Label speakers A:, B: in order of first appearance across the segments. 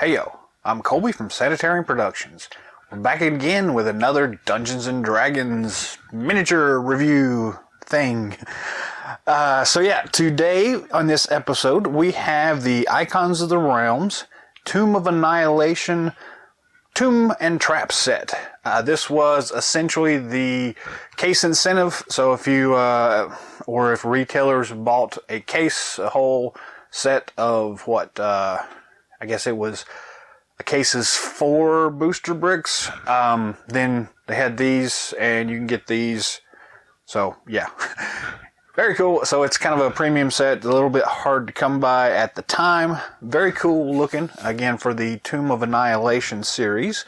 A: Heyo, I'm Colby from Sanitarian Productions. We're back again with another Dungeons & Dragons miniature review thing. So yeah, today on this episode we have the Icons of the Realms, Tomb of Annihilation, Tomb and Trap set. This was essentially the case incentive, so if you, or if retailers bought a case, a whole set of what, I guess it was a case's 4 booster bricks. Then they had these, and you can get these. So yeah, very cool. So it's kind of a premium set, a little bit hard to come by at the time. Very cool looking. Again, for the Tomb of Annihilation series.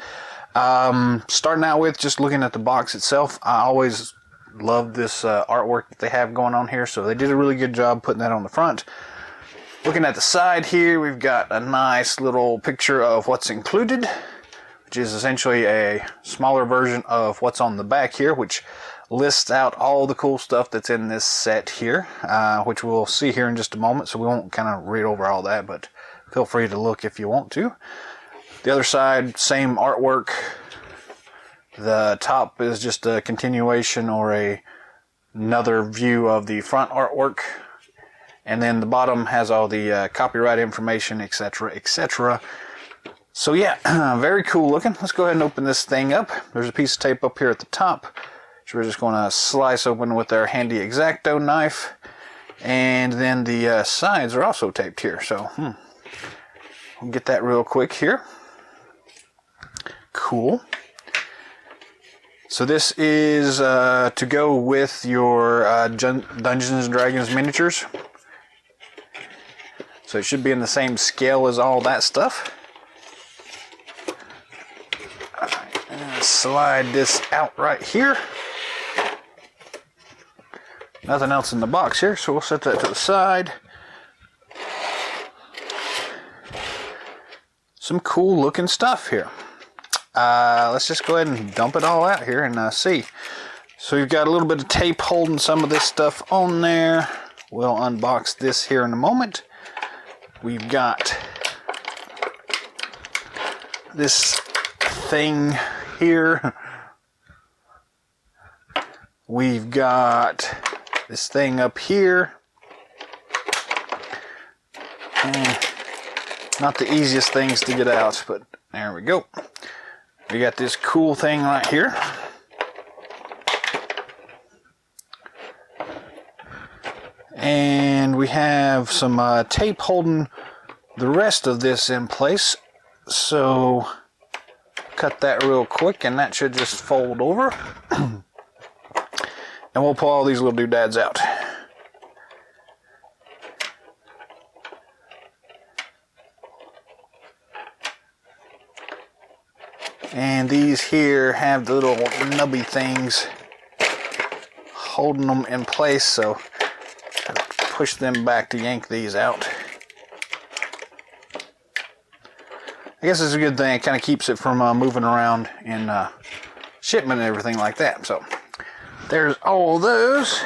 A: Starting out with just looking at the box itself, I always love this artwork that they have going on here. So they did a really good job putting that on the front. Looking at the side here, we've got a nice little picture of what's included, which is essentially a smaller version of what's on the back here, which lists out all the cool stuff that's in this set here, which we'll see here in just a moment, so we won't kind of read over all that, but feel free to look if you want to. The other side, same artwork. The top is just a continuation or another view of the front artwork. And then the bottom has all the copyright information, etc., etc. So yeah, very cool looking. Let's go ahead and open this thing up. There's a piece of tape up here at the top, which we're just going to slice open with our handy X-Acto knife. And then the sides are also taped here. So we'll get that real quick here. Cool. So this is to go with your Dungeons & Dragons miniatures. So it should be in the same scale as all that stuff. Alright, slide this out right here. Nothing else in the box here, so we'll set that to the side. Some cool looking stuff here. Let's just go ahead and dump it all out here and see. So you've got a little bit of tape holding some of this stuff on there. We'll unbox this here in a moment. We've got this thing here. We've got this thing up here. Not the easiest things to get out, but there we go. We got this cool thing right here. And we have some tape holding the rest of this in place. So cut that real quick and that should just fold over. And we'll pull all these little doodads out. And these here have the little nubby things holding them in place, so push them back to yank these out. I guess it's a good thing. It kind of keeps it from moving around in shipment and everything like that. So there's all those.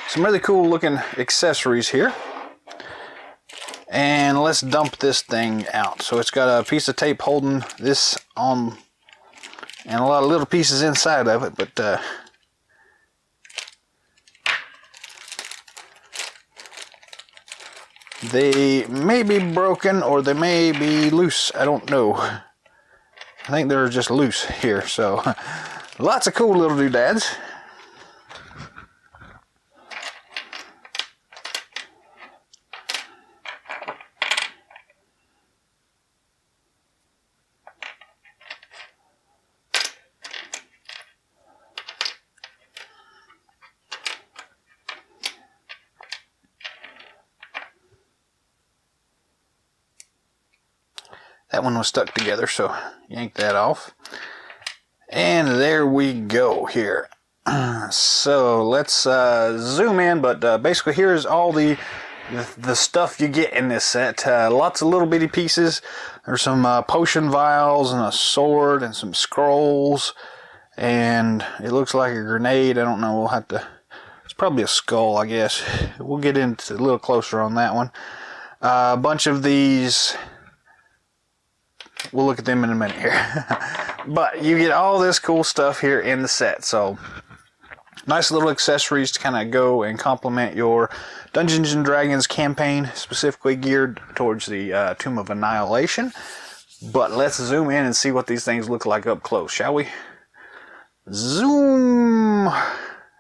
A: Some really cool looking accessories here. And let's dump this thing out. So it's got a piece of tape holding this on and a lot of little pieces inside of it, but they may be broken or they may be loose. I don't know. I think they're just loose here. So lots of cool little doodads. That one was stuck together, so yank that off. And there we go here. So let's zoom in, but basically here's all the stuff you get in this set. Lots of little bitty pieces. There's some potion vials and a sword and some scrolls. And it looks like a grenade. I don't know, we'll have to... It's probably a skull, I guess. We'll get into a little closer on that one. A bunch of these, we'll look at them in a minute here. But you get all this cool stuff here in the set. So nice little accessories to kind of go and complement your Dungeons and Dragons campaign, specifically geared towards the Tomb of Annihilation. But let's zoom in and see what these things look like up close, shall we? Zoom!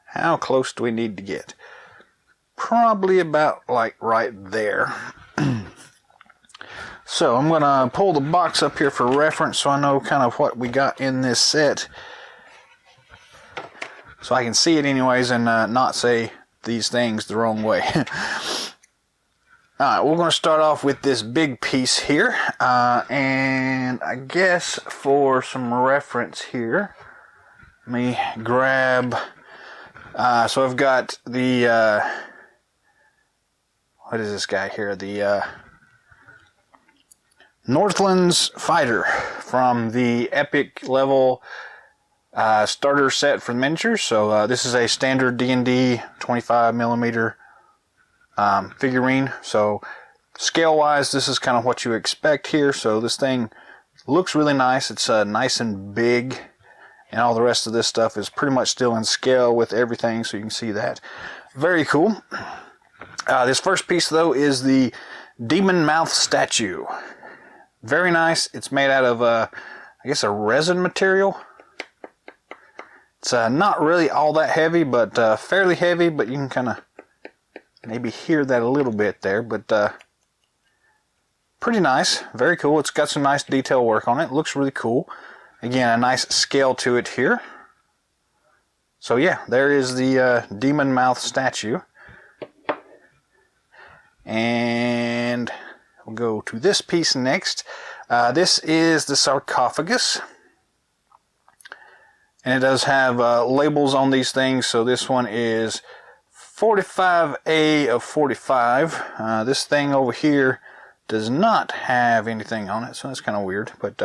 A: How close do we need to get? Probably about like right there. So I'm going to pull the box up here for reference so I know kind of what we got in this set. So I can see it anyways and not say these things the wrong way. Alright, we're going to start off with this big piece here. And I guess for some reference here, let me grab... so I've got the... what is this guy here? The Northlands Fighter from the Epic level starter set for miniatures. So this is a standard D&D 25mm figurine. So scale wise, this is kind of what you expect here. So this thing looks really nice. It's nice and big, and all the rest of this stuff is pretty much still in scale with everything, so you can see that. Very cool. This first piece though is the Demon Mouth statue. Very nice. It's made out of I guess a resin material. It's not really all that heavy, but fairly heavy, but you can kind of maybe hear that a little bit there, but pretty nice. Very cool. It's got some nice detail work on it. Looks really cool. Again, a nice scale to it here. So yeah, there is the Demon Mouth statue. And we'll go to this piece next. This is the sarcophagus. And it does have labels on these things. So this one is 45A of 45. This thing over here does not have anything on it, so that's kind of weird. But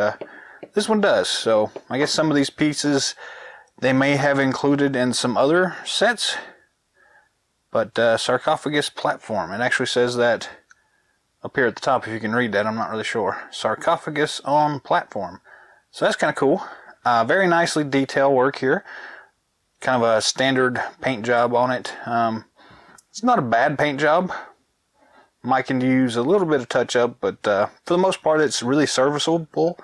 A: this one does. So I guess some of these pieces they may have included in some other sets. But sarcophagus platform. It actually says that up here at the top, if you can read that. I'm not really sure. Sarcophagus on platform. So that's kind of cool. Very nicely detailed work here. Kind of a standard paint job on it. It's not a bad paint job. Might can use a little bit of touch up, but for the most part it's really serviceable.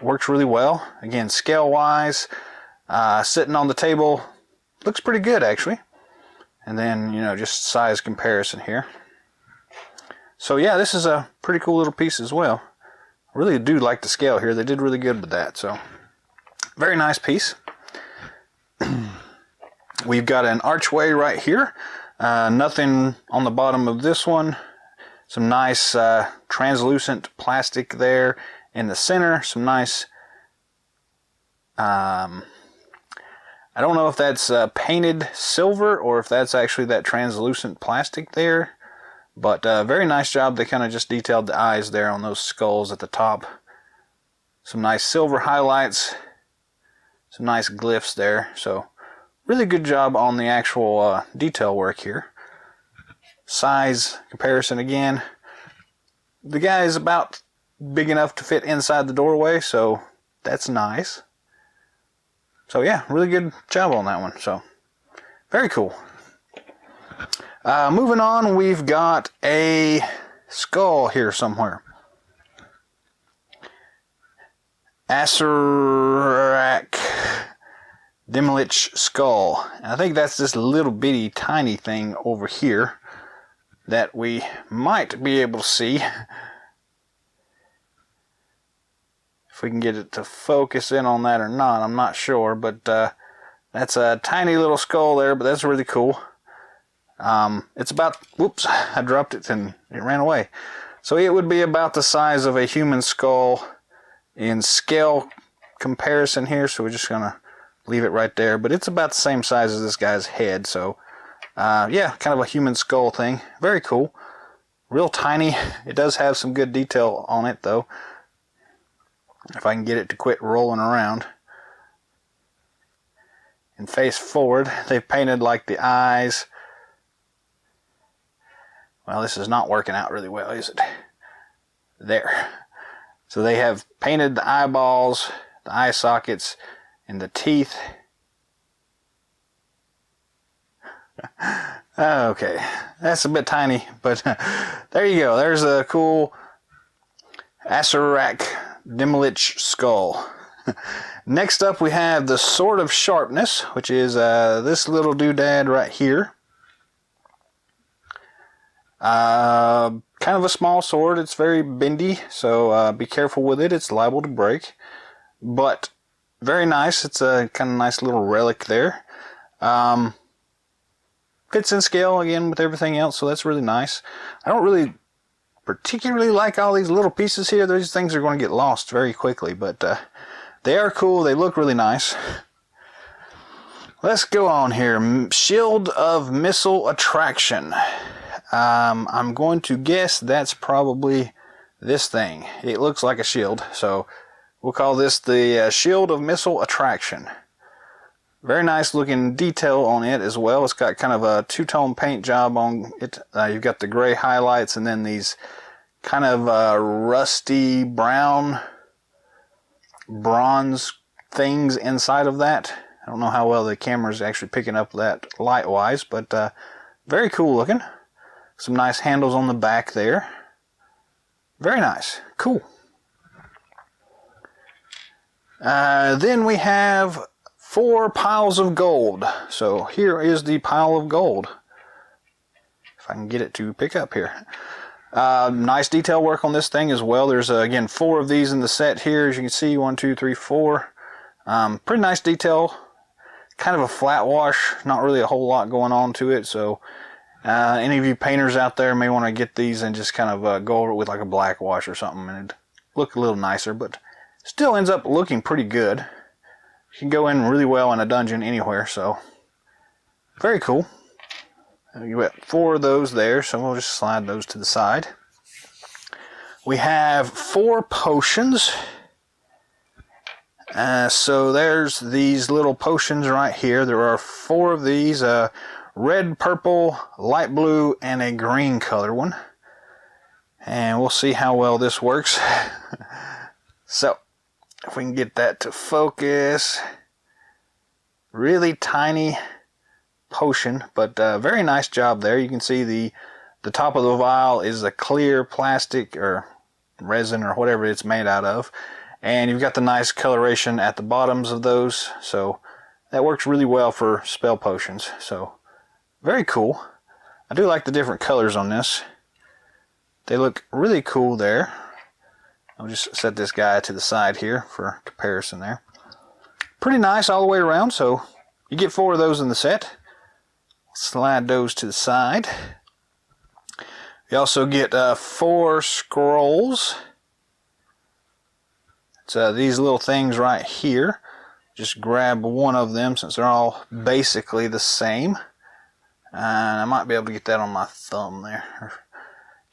A: Works really well. Again, scale wise, sitting on the table, looks pretty good actually. And then, you know, just size comparison here. So yeah, this is a pretty cool little piece as well. I really do like the scale here. They did really good with that. So very nice piece. We've got an archway right here. Nothing on the bottom of this one. Some nice translucent plastic there in the center. Some nice... I don't know if that's painted silver or if that's actually that translucent plastic there. But very nice job. They kind of just detailed the eyes there on those skulls at the top. Some nice silver highlights. Some nice glyphs there. So really good job on the actual detail work here. Size comparison again. The guy is about big enough to fit inside the doorway, so that's nice. So yeah, really good job on that one. So very cool. Moving on, we've got a skull here somewhere. Acerak Demilich skull. And I think that's this little bitty tiny thing over here that we might be able to see. If we can get it to focus in on that or not, I'm not sure, but that's a tiny little skull there, but that's really cool. It's about, whoops, I dropped it and it ran away. So it would be about the size of a human skull in scale comparison here, so we're just gonna leave it right there, but it's about the same size as this guy's head. So yeah, kind of a human skull thing. Very cool. Real tiny. It does have some good detail on it though. If I can get it to quit rolling around and face forward. They've painted like the eyes Well, this is not working out really well, is it? There. So they have painted the eyeballs, the eye sockets, and the teeth. Okay, that's a bit tiny, but there you go. There's a cool Acerak Demilich skull. Next up we have the Sword of Sharpness, which is this little doodad right here. Kind of a small sword. It's very bendy, so be careful with it. It's liable to break. But very nice. It's a kind of nice little relic there. Fits in scale again with everything else, so that's really nice. I don't really particularly like all these little pieces here. These things are going to get lost very quickly, but they are cool. They look really nice. Let's go on here. Shield of Missile Attraction. I'm going to guess that's probably this thing. It looks like a shield, so we'll call this the Shield of Missile Attraction. Very nice looking detail on it as well. It's got kind of a two-tone paint job on it. You've got the gray highlights and then these kind of rusty brown bronze things inside of that. I don't know how well the camera's actually picking up that light-wise, but very cool looking. Some nice handles on the back there. Very nice. Cool. Then we have 4 piles of gold. So here is the pile of gold. If I can get it to pick up here. Nice detail work on this thing as well. There's again 4 of these in the set here. As you can see, 1, 2, 3, 4. Pretty nice detail. Kind of a flat wash. Not really a whole lot going on to it. So any of you painters out there may want to get these and just kind of go over it with like a black wash or something, and it'd look a little nicer, but still ends up looking pretty good. You can go in really well in a dungeon anywhere, so very cool. You got 4 of those there, so we'll just slide those to the side. We have 4 potions. So there's these little potions right here. There are 4 of these. Red, purple, light blue, and a green color one. And we'll see how well this works. So, if we can get that to focus. Really tiny potion, but very nice job there. You can see the top of the vial is a clear plastic or resin or whatever it's made out of. And you've got the nice coloration at the bottoms of those. So, that works really well for spell potions. So, very cool. I do like the different colors on this. They look really cool there. I'll just set this guy to the side here for comparison there. Pretty nice all the way around, so you get 4 of those in the set. Slide those to the side. You also get 4 scrolls. It's these little things right here. Just grab one of them since they're all basically the same. And I might be able to get that on my thumb there, or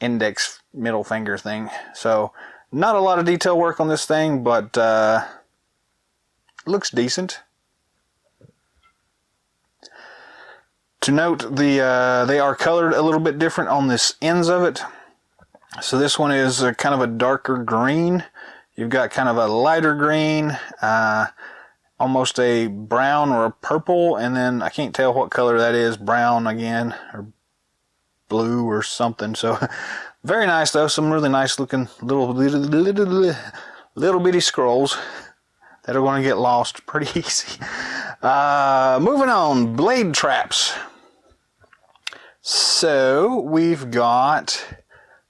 A: index middle finger thing. So not a lot of detail work on this thing, but looks decent. To note, they are colored a little bit different on this ends of it. So this one is kind of a darker green. You've got kind of a lighter green, almost a brown or a purple, and then I can't tell what color that is, brown again, or blue or something. So very nice though, some really nice looking little bitty scrolls that are going to get lost pretty easy. Moving on, blade traps. So we've got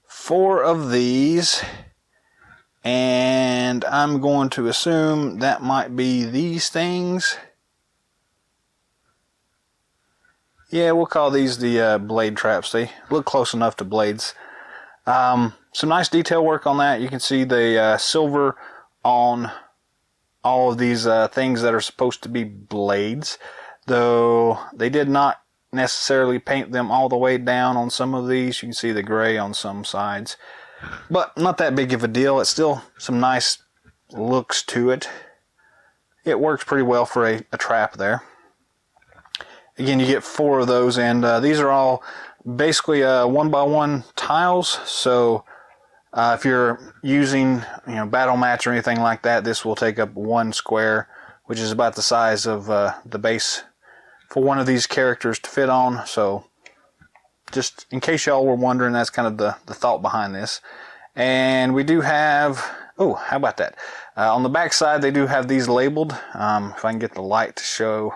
A: 4 of these. And I'm going to assume that might be these things. Yeah, we'll call these the blade traps. They look close enough to blades. Some nice detail work on that. You can see the silver on all of these things that are supposed to be blades. Though they did not necessarily paint them all the way down on some of these. You can see the gray on some sides. But not that big of a deal. It's still some nice looks to it. It works pretty well for a trap there. Again, you get 4 of those, and these are all basically 1x1 tiles. So if you're using, battle mats or anything like that, this will take up 1 square, which is about the size of the base for one of these characters to fit on. So just in case y'all were wondering, that's kind of the thought behind this. And we do have, oh, how about that? On the back side, they do have these labeled. If I can get the light to show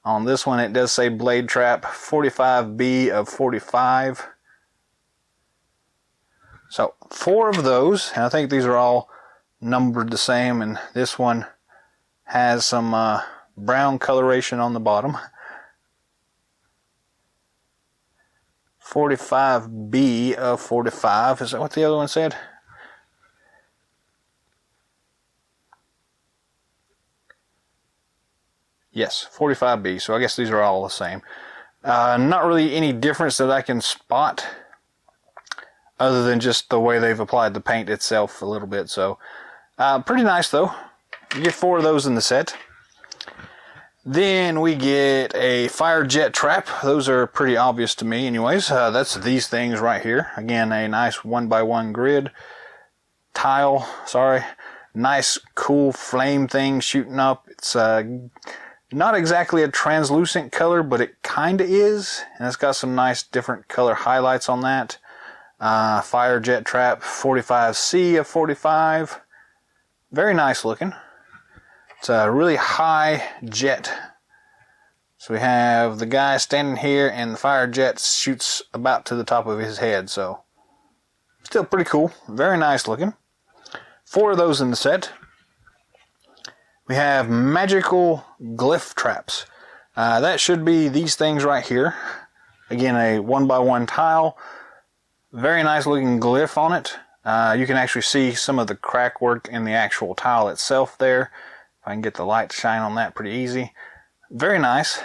A: on this one, it does say Blade Trap 45B of 45. So 4 of those, and I think these are all numbered the same, and this one has some brown coloration on the bottom. 45B of 45, is that what the other one said? Yes, 45B, so I guess these are all the same. Not really any difference that I can spot other than just the way they've applied the paint itself a little bit. So pretty nice though. You get 4 of those in the set. Then we get a fire jet trap. Those are pretty obvious to me anyways. That's these things right here. Again, a nice 1x1 grid tile, sorry. Nice cool flame thing shooting up. It's not exactly a translucent color, but it kind of is. And it's got some nice different color highlights on that. Fire jet trap 45C of 45. Very nice looking. It's a really high jet. So we have the guy standing here and the fire jet shoots about to the top of his head. So still pretty cool. Very nice looking. 4 of those in the set. We have magical glyph traps. That should be these things right here. Again, a 1x1 tile. Very nice looking glyph on it. You can actually see some of the crack work in the actual tile itself there. If I can get the light to shine on that pretty easy. Very nice.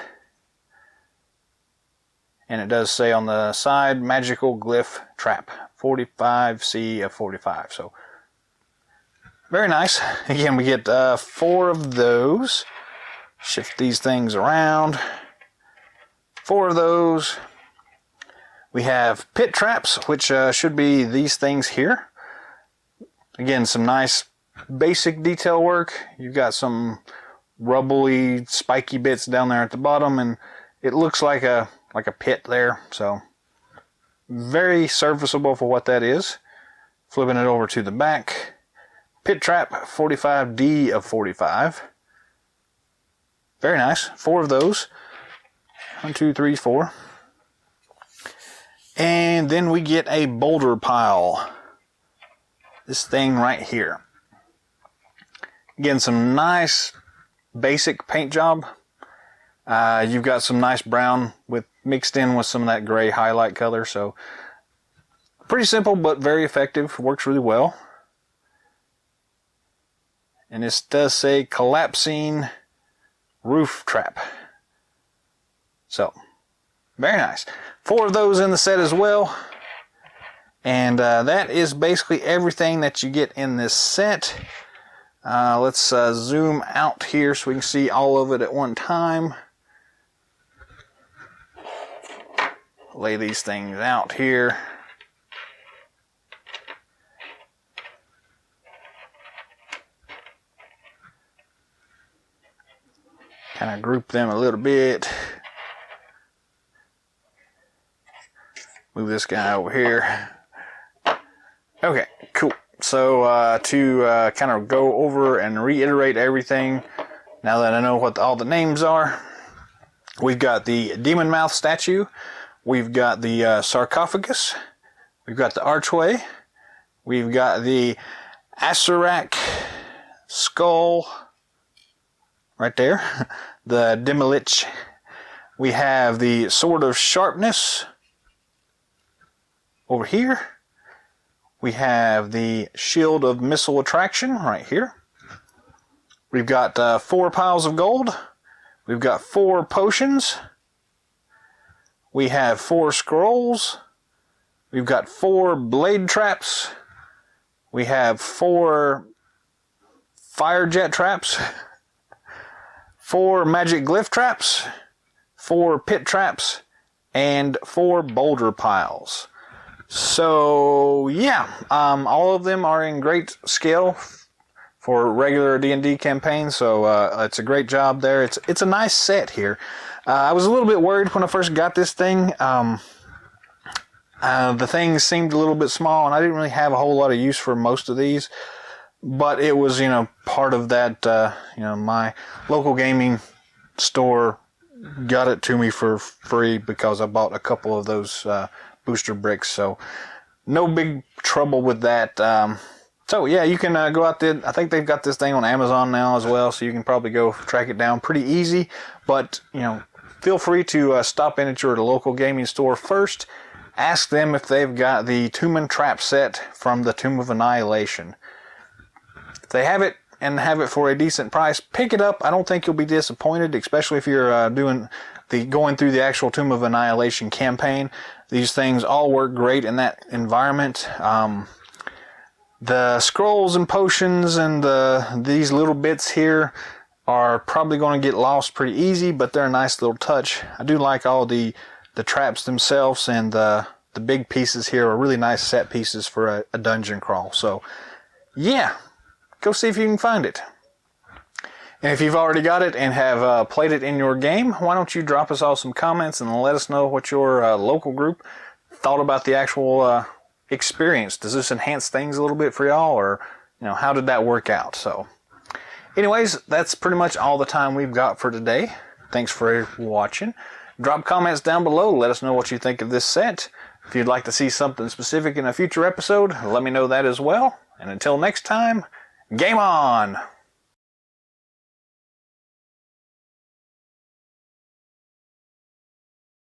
A: And it does say on the side, magical glyph trap. 45C of 45. So very nice. Again, we get 4 of those. Shift these things around. 4 of those. We have pit traps, which should be these things here. Again, some nice basic detail work. You've got some rubbly, spiky bits down there at the bottom, and it looks like a pit there. So very serviceable for what that is. Flipping it over to the back. Pit trap 45D of 45. Very nice. 4 of those. 1, 2, 3, 4. And then we get a boulder pile. This thing right here. Again, some nice basic paint job. You've got some nice brown mixed in with some of that gray highlight color. So pretty simple but very effective. Works really well. And this does say collapsing roof trap. So very nice. 4 of those in the set as well. And that is basically everything that you get in this set. Let's zoom out here so we can see all of it at one time. Lay these things out here. Kind of group them a little bit. Move this guy over here. Okay, cool. So to kind of go over and reiterate everything, now that I know what all the names are, we've got the demon mouth statue, we've got the sarcophagus, we've got the archway, we've got the Acerak skull right there, the Demilich, we have the sword of sharpness over here. We have the shield of missile attraction right here. We've got 4 piles of gold. We've got 4 potions. We have 4 scrolls. We've got 4 blade traps. We have 4 fire jet traps. 4 magic glyph traps. 4 pit traps. and 4 boulder piles. So yeah, all of them are in great scale for regular D&D campaigns, so it's a great job there. It's a nice set here. I was a little bit worried when I first got this thing. The thing seemed a little bit small, and I didn't really have a whole lot of use for most of these. But it was, part of that, my local gaming store got it to me for free because I bought a couple of those booster bricks. So no big trouble with that. So yeah, you can go out there. I think they've got this thing on Amazon now as well, so you can probably go track it down pretty easy. But, feel free to stop in at your local gaming store first. Ask them if they've got the Tomb and Trap set from the Tomb of Annihilation. If they have it and have it for a decent price, pick it up. I don't think you'll be disappointed, especially if you're going through the actual Tomb of Annihilation campaign. These things all work great in that environment. The scrolls and potions and these little bits here are probably going to get lost pretty easy, but they're a nice little touch. I do like all the traps themselves, and the big pieces here are really nice set pieces for a dungeon crawl. So yeah, go see if you can find it. And if you've already got it and have played it in your game, why don't you drop us all some comments and let us know what your local group thought about the actual experience. Does this enhance things a little bit for y'all, or how did that work out? So anyways, that's pretty much all the time we've got for today. Thanks for watching. Drop comments down below. Let us know what you think of this set. If you'd like to see something specific in a future episode, let me know that as well. And until next time, game on!